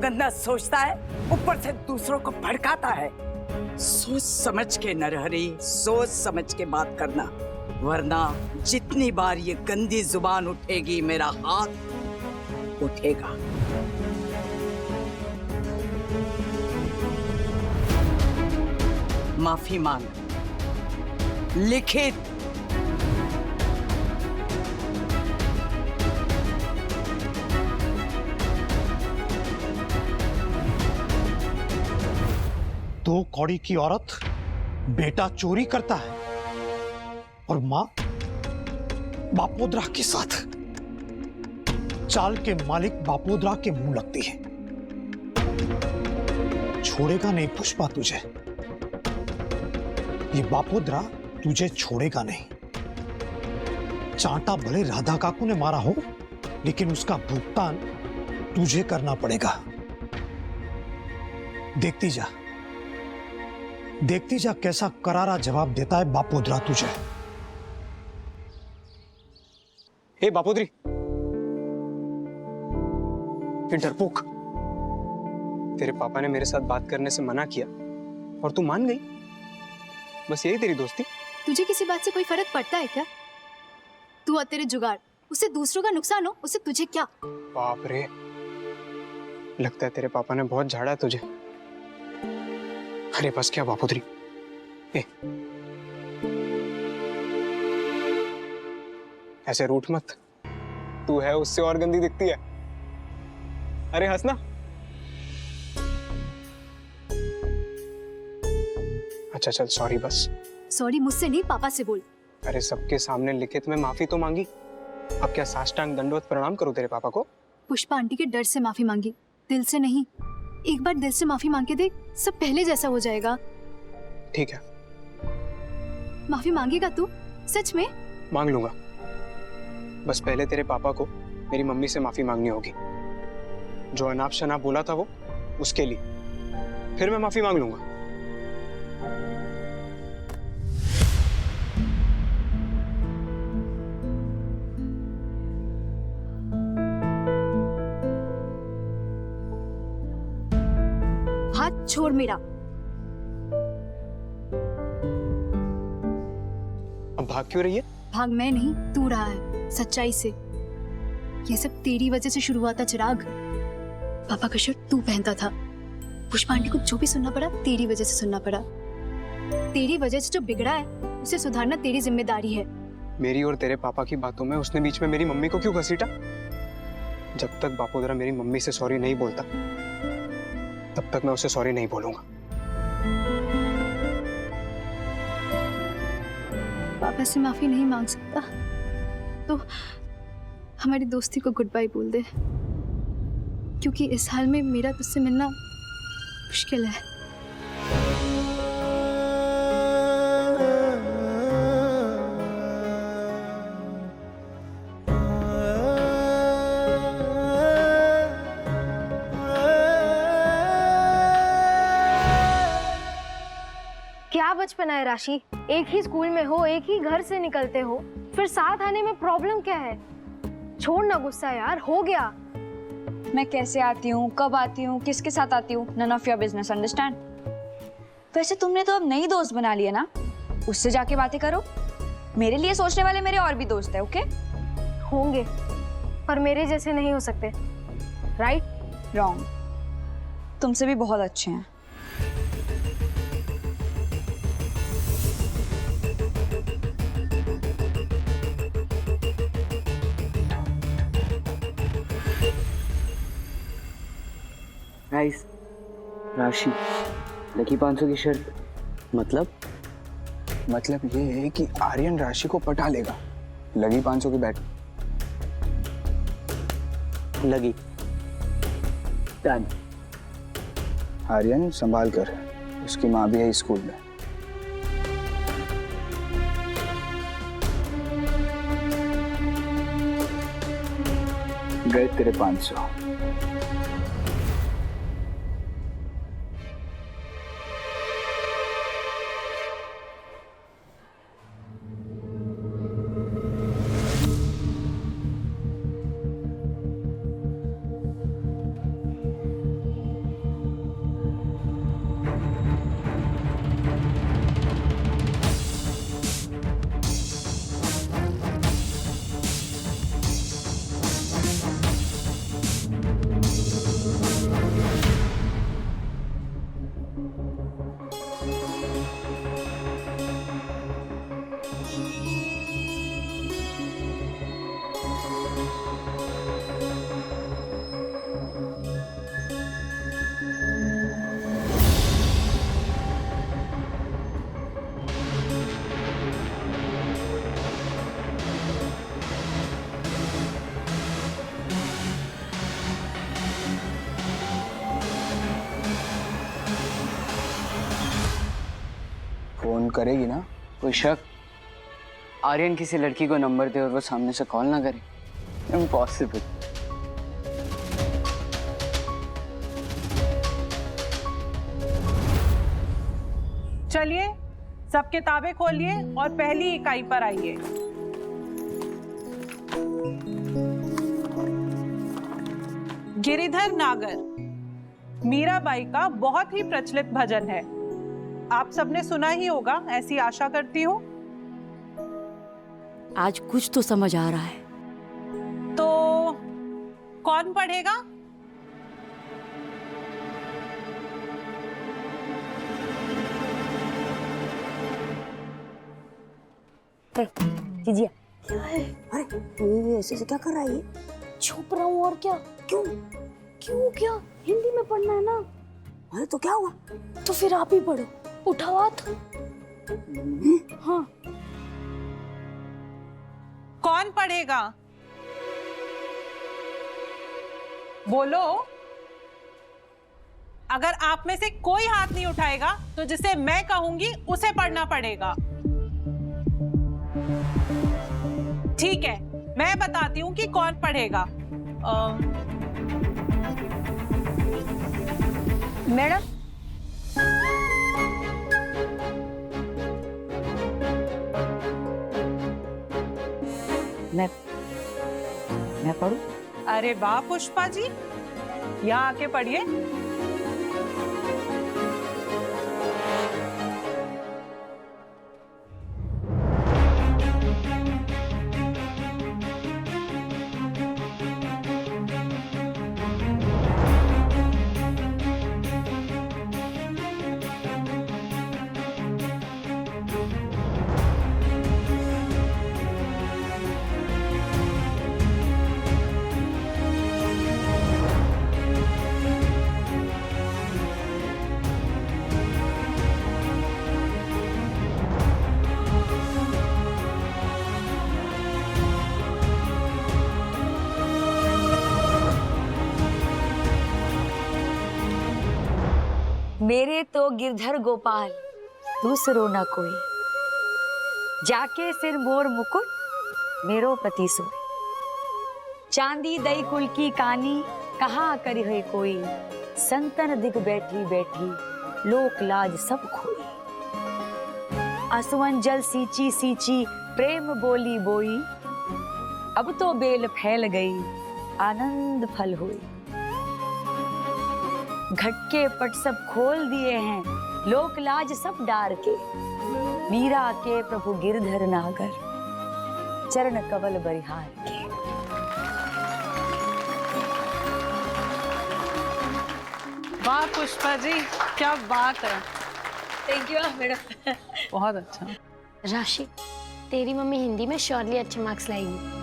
गंदा सोचता है, ऊपर से दूसरों को भड़काता है। सोच समझ के नरहरी, सोच समझ के बात करना, वरना जितनी बार ये गंदी जुबान उठेगी मेरा हाथ उठेगा। माफी मांग, लिखित। दो कौड़ी की औरत बेटा चोरी करता है और मां बापोद्रा के साथ। चाल के मालिक बापोद्रा के मुंह लगती है। छोड़ेगा नहीं पुष्पा तुझे, ये बापोद्रा तुझे छोड़ेगा नहीं। चांटा भले राधा काकू ने मारा हो, लेकिन उसका भुगतान तुझे करना पड़ेगा। देखती जा, देखती जा कैसा करारा जवाब देता है बापोद्रा तुझे। हे बापोद्री, ये डरपोक, तेरे पापा ने मेरे साथ बात करने से मना किया और तू मान गई। बस यही तेरी दोस्ती? तुझे किसी बात से कोई फर्क पड़ता है क्या? तू और तेरे जुगाड़, उससे दूसरों का नुकसान हो, उससे तुझे क्या? बाप रे, लगता है तेरे पापा ने बहुत झाड़ा है तुझे। अरे बस क्या बापोद्री, ऐसे रूठ मत, तू है उससे और गंदी दिखती है। अरे हंसना। अच्छा चल सॉरी, बस सॉरी मुझसे नहीं, पापा से बोल। अरे सबके सामने लिखित में माफी तो मांगी, अब क्या साष्टांग दंडवत प्रणाम करूं तेरे पापा को? पुष्पा आंटी के डर से माफी मांगी, दिल से नहीं। एक बार दिल से माफी मांग के देख, सब पहले जैसा हो जाएगा। ठीक है, माफी मांगेगा तू? सच में? मांग लूंगा, बस पहले तेरे पापा को मेरी मम्मी से माफी मांगनी होगी। जो अनाप शनाप बोला था वो, उसके लिए, फिर मैं माफी मांग लूंगा। हाथ छोड़ मेरा। अब भाग क्यों रही है? भाग मैं नहीं, तू रहा है सच्चाई से। ये सब तेरी वजह से शुरू हुआ था चिराग। पापा का शर्ट तू पहनता था, पुष्पा आंटी को जो भी सुनना पड़ा तेरी वजह से सुनना पड़ा। तेरी वजह से जो बिगड़ा है उसे सुधारना तेरी जिम्मेदारी है। मेरी और तेरे पापा की बातों में उसने बीच में मेरी मम्मी को क्यों घसीटा? जब तक बापोद्रा मेरी मम्मी से सॉरी नहीं बोलता, तब तक मैं उसे सॉरी नहीं बोलूंगा। पापा से माफी नहीं मांग सकता तो हमारी दोस्ती को गुड बाय बोल दे, क्योंकि इस हाल में मेरा तुझसे मिलना मुश्किल है। क्या बचपना है राशि, एक ही स्कूल में हो, एक ही घर से निकलते हो, फिर साथ आने में प्रॉब्लम क्या है? छोड़ ना गुस्सा यार, हो गया। मैं कैसे आती हूँ, कब आती हूँ, किसके साथ आती हूँ, none of your business, understand? वैसे तुमने तो अब नई दोस्त बना लिया ना, उससे जाके बातें करो। मेरे लिए सोचने वाले मेरे और भी दोस्त है, ओके? होंगे, पर मेरे जैसे नहीं हो सकते, राइट? रॉन्ग, तुमसे भी बहुत अच्छे हैं। गाइस, राशि लकी 500 की शर्त। मतलब ये है कि आर्यन राशि को पटा लेगा। लगी 500 की बैट। लगी डन। आर्यन संभाल कर, उसकी माँ भी है स्कूल में। गए तेरे 500। फोन करेगी ना? कोई शक? आर्यन किसी लड़की को नंबर दे और वो सामने से कॉल ना करे? इम्पॉसिबल। चलिए सब किताबें खोलिए और पहली इकाई पर आइए। गिरिधर नागर मीराबाई का बहुत ही प्रचलित भजन है, आप सबने सुना ही होगा, ऐसी आशा करती हूँ। आज कुछ तो समझ आ रहा है। तो कौन पढ़ेगा? जीजिया क्या है? अरे ये ऐसे से क्या कर रहा है ये? छुप रहा हूँ और क्या? क्यों? क्यों क्या? हिंदी में पढ़ना है ना। अरे तो क्या हुआ? तो फिर आप ही पढ़ो, उठाओ हाथ। हाँ। कौन पढ़ेगा? बोलो। अगर आप में से कोई हाथ नहीं उठाएगा तो जिसे मैं कहूंगी उसे पढ़ना पड़ेगा। ठीक है, मैं बताती हूँ कि कौन पढ़ेगा। मैडम मैं पढ़ूं? अरे वाह पुष्पा जी, यहाँ आके पढ़िए। मेरे तो गिरधर गोपाल दूसरो न कोई, जाके सिर मोर मुकुट मेरो पति सोई। चांदी दई कुल की कानी कहाँ करी है कोई, संतन दिग बैठी बैठी लोक लाज सब खोई। आसुवन जल सींची सींची प्रेम बोली बोई, अब तो बेल फैल गई आनंद फल हुई। घटके पट सब खोल दिए हैं लोक लाज सब डार के, मीरा के प्रभु गिरधर नागर चरण कवल बरिहार के। वाह पुष्पा जी, क्या बात है। Thank you madam. बहुत अच्छा। राशि, तेरी मम्मी हिंदी में श्योरली अच्छे मार्क्स लाएगी।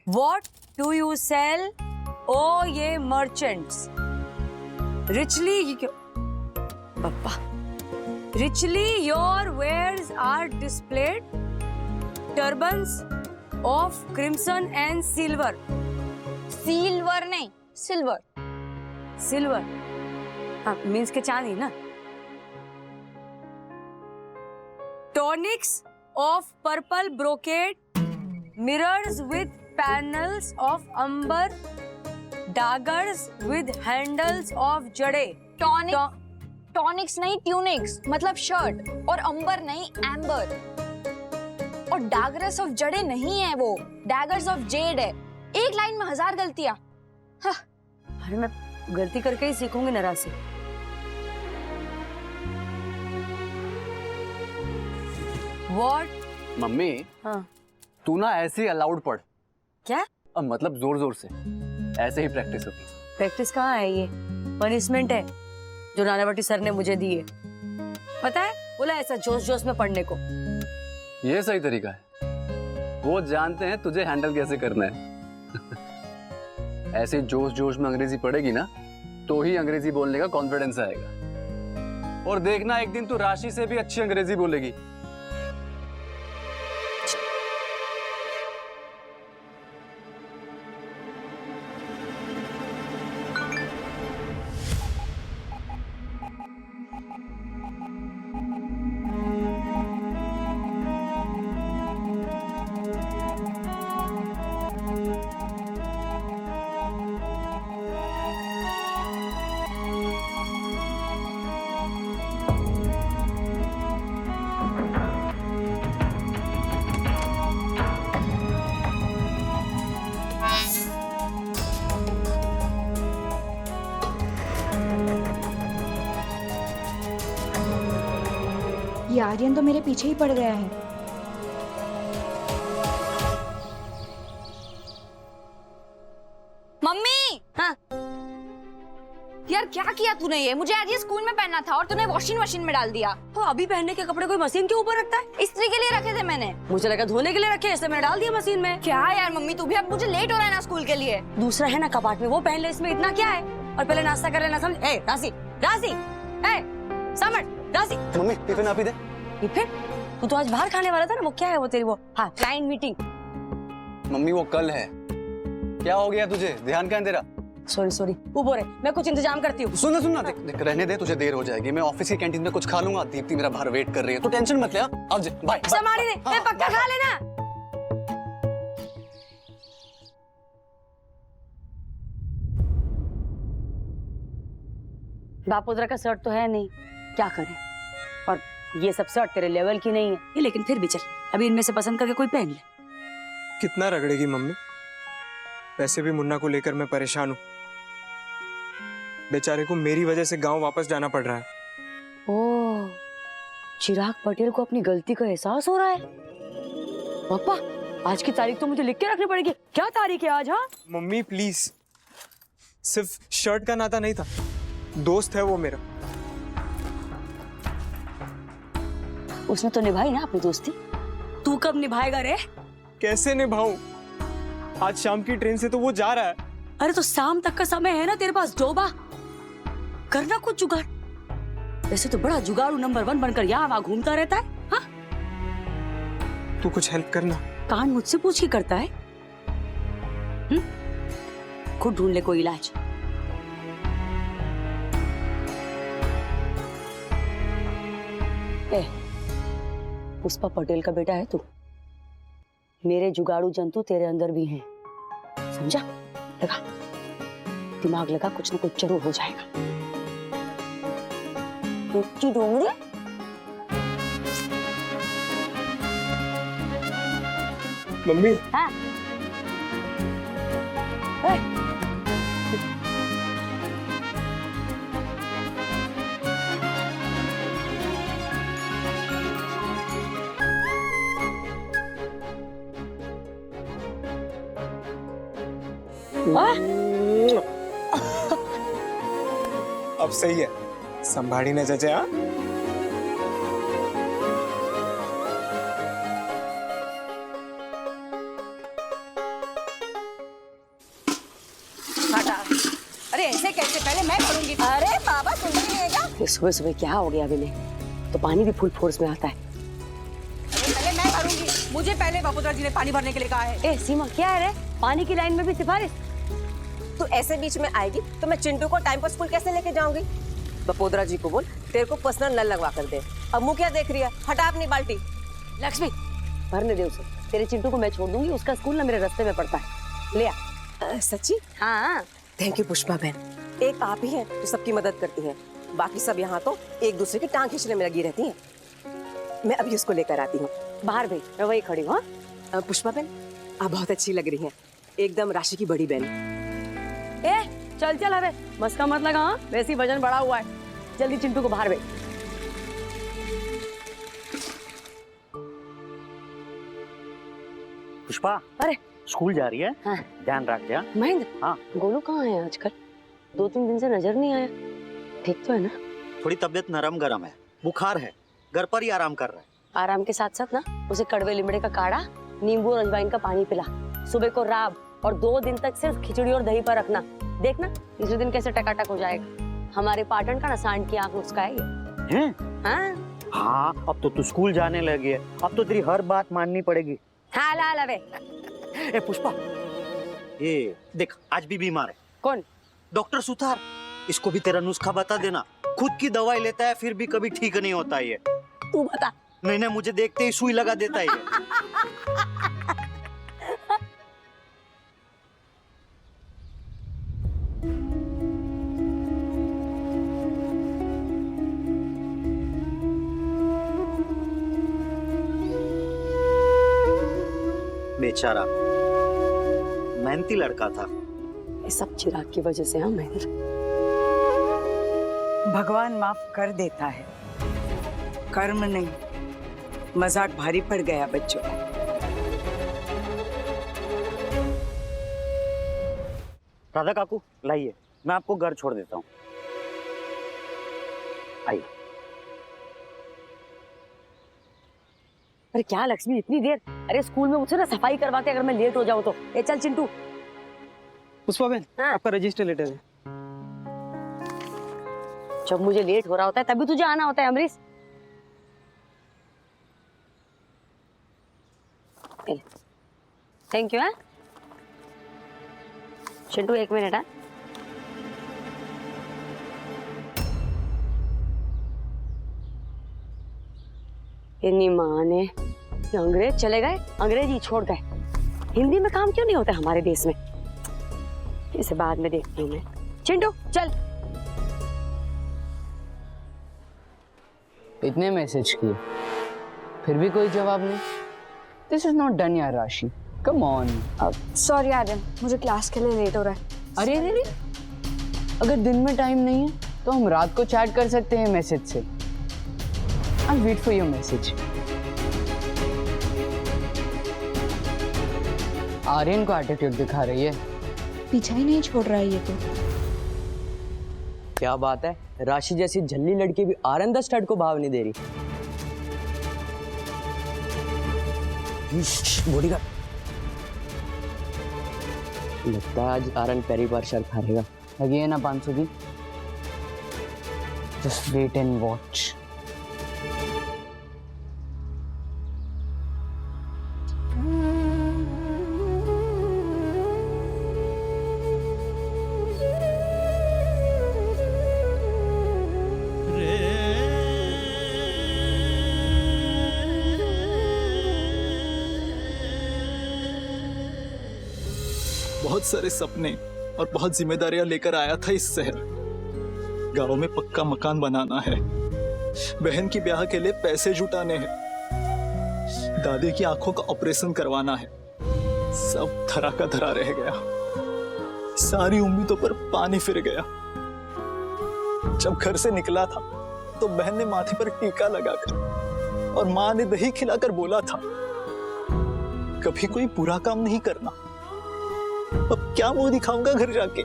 What do you sell? Oh, ये merchants. Richly, Papa. Richly, your wares are displayed. Turbans of crimson and silver. Silver नहीं, सिल्वर। Silver. हाँ, means के चांदी ना. Tonics of purple brocade. Mirrors with panels of amber, daggers with handles of jade. Tonics नहीं, tunics मतलब shirt, और अंबर नहीं, amber. और डैगर्स ऑफ जड़े नहीं है, वो डैगर्स ऑफ जेड है। एक लाइन में 1000 गलतियां। हाँ, अरे मैं गलती करके ही सीखूंगी ना राशि। व्हाट? मम्मी हाँ तू ना ऐसे ही अलाउड पढ़। क्या? अब मतलब जोर जोर से, ऐसे ही प्रैक्टिस होगी। प्रैक्टिस कहाँ है? ये पनिशमेंट है जो नानावटी सर ने मुझे दी है, पता है? बोला ऐसा जोश जोश में पढ़ने को। ये सही तरीका है, वो जानते हैं तुझे हैंडल कैसे करना है। ऐसे जोश जोश में अंग्रेजी पढ़ेगी ना तो ही अंग्रेजी बोलने का कॉन्फिडेंस आएगा। और देखना एक दिन तू राशि से भी अच्छी अंग्रेजी बोलेगी। ये आर्यन तो मेरे पीछे ही पड़ गया है। मम्मी! हाँ यार क्या किया तूने? ये मुझे आज ये स्कूल में पहनना था और तूने वॉशिंग मशीन में डाल दिया। तो अभी पहनने के कपड़े कोई मशीन के ऊपर रखता है? इस्त्री के लिए रखे थे मैंने। मुझे लगा धोने के लिए रखे, इसलिए मैंने डाल दिया मशीन में। क्या यार मम्मी, तू भी अब मुझे लेट हो रहा है ना स्कूल के लिए। दूसरा है ना कपाट में, वो पहन ले, इसमें इतना क्या है? और पहले नाश्ता कर लेना, समझ? ए राशि, राशि, ए समझ, राशि। मम्मी टिफिन आप ही दे। टिफिन? तू तो आज बाहर खाने वाला था ना, वो क्या है वो तेरी वो? हाँ क्लाइंट मीटिंग। मम्मी वो कल है। क्या हो गया तुझे? ध्यान क्या है तेरा? सॉरी सॉरी, ऊपर है, मैं कुछ इंतजाम करती हूँ। सुनना देख, रहने दे, तुझे देर हो जाएगी। मैं ऑफिस की कैंटीन में कुछ खा लूंगा। दीप्ति मेरा बाहर वेट कर रही है, तो टेंशन मत ले। अब जा, बाय। समारी ने, मैं पक्का खा लेना। बापोद्रा का शर्ट तो है नहीं, क्या करें? और ये सब शर्ट तेरे लेवल की नहीं है ये, लेकिन फिर भी चल, अभी इनमें से पसंद करके कोई पहन ले। कितना रगड़ेगी मम्मी? वैसे भी मुन्ना को लेकर मैं परेशान हूँ। बेचारे को मेरी वजह से गांव वापस जाना पड़ रहा है। ओह, चिराग पटेल को अपनी गलती का एहसास हो रहा है। पापा, आज की तारीख तो मुझे लिख के रखनी पड़ेगी। क्या तारीख है आज? हाँ मम्मी प्लीज, सिर्फ शर्ट का नाता नहीं था, दोस्त है वो मेरा। उसने तो निभाई ना अपनी दोस्ती, तू कब निभाएगा रे? कैसे निभाऊं? आज शाम की ट्रेन से तो वो जा रहा है। अरे तो शाम तक का समय है ना तेरे पास, डोबा करना कुछ जुगाड़। वैसे तो बड़ा जुगाड़ू नंबर 1 बनकर यहाँ वहाँ घूमता रहता है। हाँ तू कुछ हेल्प करना। कान मुझसे पूछ के करता है? खुद ढूंढ ले कोई इलाज। पुष्पा पटेल का बेटा है तू, मेरे जुगाड़ू जंतु तेरे अंदर भी हैं, समझा? लगा दिमाग लगा, कुछ ना कुछ जरूर हो जाएगा। डोंगरी मम्मी। हाँ अब सही है, संभाड़ी न जचे। हाँ अरे ऐसे कैसे? पहले मैं करूंगी। अरे बाबा सुन नहीं है क्या? सुबह सुबह क्या हो गया विले? तो पानी भी फुल फोर्स में आता है। अरे पहले मैं भरूंगी, मुझे पहले बापोद्रा जी ने पानी भरने के लिए कहा है। ए सीमा, क्या है रे? पानी की लाइन में भी सिफारिश? तू ऐसे बीच में आएगी तो मैं चिंटू को टाइम पर स्कूल कैसे लेके जाऊंगी? बपोद्रा जी को बोल तेरे को पर्सनल नल लगवा कर दे। अब मुंह क्या देख रही है? हटा अपनी बाल्टी। लक्ष्मी, भरने दे उसे। तेरे चिंटू को मैं छोड़ दूंगी, उसका स्कूल ना मेरे रास्ते में पड़ता है। ले आ। सच्ची? हाँ। थैंक यू पुष्पा बहन। एक आप ही है जो सबकी मदद करती है, बाकी सब यहाँ तो एक दूसरे की टांग खींचने में लगी रहती हैं। मैं अभी उसको लेकर आती हूँ। बाहर भेज, मैं वही खड़ी हूँ। पुष्पा बहन, आप बहुत अच्छी लग रही हैं, एकदम राशि की बड़ी बहन। ए चल चल, अरे बस का मत लगा, हाँ वैसे ही वजन बढ़ा हुआ है। जल्दी चिंटू को बाहर भेज। पुष्पा, अरे स्कूल जा रही है? हाँ। ध्यान रख जा। महेंद्र, हाँ। गोलू कहाँ है आजकल? 2-3 दिन से नजर नहीं आया। ठीक तो है ना? थोड़ी तबीयत नरम गरम है, बुखार है, घर पर ही आराम कर रहा है। आराम के साथ साथ ना उसे कड़वे लीमड़े का काढ़ा, नींबू और अजवाइन का पानी पिला। सुबह को राब और 2 दिन तक सिर्फ खिचड़ी और दही पर रखना। देखना तीसरे दिन कैसे टकाटक हो जाएगा। हमारे पाटन का ना सांड की आंख मुस्काएगी। हाँ हाँ, अब तो तू स्कूल जाने लगी है, अब तो तेरी हर बात माननी पड़ेगी। हाँ ला लवे। ए पुष्पा, ये देख आज भी बीमार है। कौन? डॉक्टर सुथार। इसको भी तेरा नुस्खा बता देना। खुद की दवाई लेता है फिर भी कभी ठीक नहीं होता ये। तू बता। नहीं, मुझे देखते ही सुई लगा देता है ये। बेचारा मेहनती लड़का था। ये सब चिराग की वजह से। हाँ महेंद्र, भगवान माफ कर देता है, कर्म नहीं। मजाक भारी पड़ गया बच्चों को। राधा काकू लाइए, मैं आपको घर छोड़ देता हूँ। आइए। अरे क्या लक्ष्मी इतनी देर? अरे स्कूल में मुझसे ना सफाई करवाते अगर मैं लेट हो जाऊँ तो। ए चल चिंटू। पुष्पा बहन, आपका रजिस्टर लेटर है। जब मुझे लेट हो रहा होता है तभी तुझे आना होता है अमरीश। Thank you. है चिंटू, 1 मिनट। है इन्हीं माँ ने अंग्रेज चले गए, अंग्रेजी छोड़ गए। हिंदी में काम क्यों नहीं होता हमारे देश में? इसे बाद में देखती हूँ मैं। चिंटू चल। इतने मैसेज किए फिर भी कोई जवाब नहीं। दिस इज नॉट डन यार राशि, कम ऑन। सॉरी आर्यन, मुझे क्लास के लिए लेट हो रहा है। अरे अरे, अगर दिन में टाइम नहीं है तो हम रात को चैट कर सकते हैं मैसेज से। I wait for your message. Aryan को एटीट्यूड दिखा रही है। पीछा ही नहीं छोड़ रहा है ये तो। क्या बात है, राशि जैसी झल्ली लड़की भी आर्यन द स्टड को भाव नहीं दे रही। बॉडीगार्ड, लगता है आज आर्यन पहली बार शर्त हारेगा। लगी है ना 500 की। Just wait and watch. बहुत सारे सपने और बहुत जिम्मेदारियां लेकर आया था इस शहर। गांव में पक्का मकान बनाना है, बहन की ब्याह के लिए पैसे जुटाने हैं, दादी की आंखों का ऑपरेशन करवाना है। सब धरा का धरा रह गया। सारी उम्मीदों पर पानी फिर गया। जब घर से निकला था तो बहन ने माथे पर टीका लगाकर और माँ ने दही खिलाकर बोला था, कभी कोई बुरा काम नहीं करना। अब क्या मुंह दिखाऊंगा घर जाके?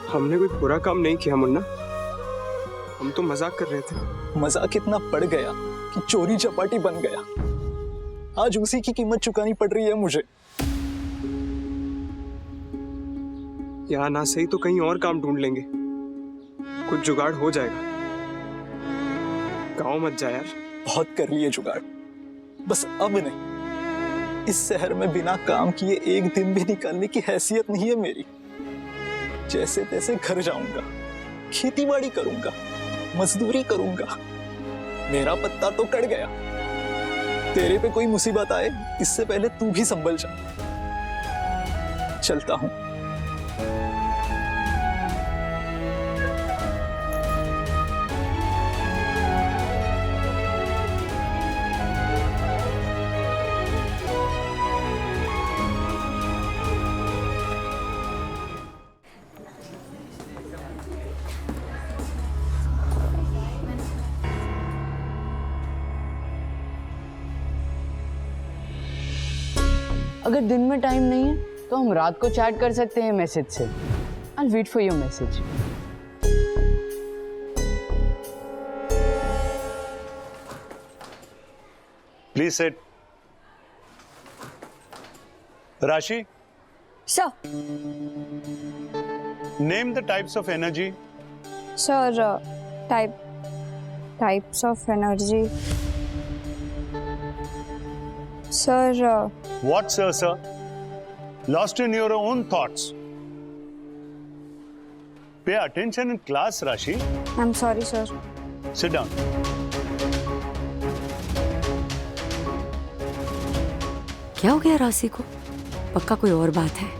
हमने कोई बुरा काम नहीं किया मुन्ना, हम तो मजाक कर रहे थे। मजाक इतना बढ़ गया कि चोरी चपाटी बन गया। आज उसी की कीमत चुकानी पड़ रही है मुझे। यहाँ ना सही तो कहीं और काम ढूंढ लेंगे, कुछ जुगाड़ हो जाएगा। गाँव मत जा यार। बहुत कर लिए जुगाड़, बस अब नहीं। इस शहर में बिना काम किए एक दिन भी निकालने की हैसियत नहीं है मेरी। जैसे तैसे घर जाऊंगा, खेती बाड़ी करूंगा, मजदूरी करूंगा। मेरा पत्ता तो कट गया। तेरे पे कोई मुसीबत आए इससे पहले तू भी संभल जा। चलता हूं। अगर दिन में टाइम नहीं है तो हम रात को चैट कर सकते हैं मैसेज से। I'll wait for your message. Please sit. Rashi, Sir, name the types of energy. sir, types of energy. Sir, What, sir? Lost in your own thoughts. Pay attention in class, Rashi. I'm sorry, sir. Sit down. क्या हो गया राशि को? पक्का कोई और बात है।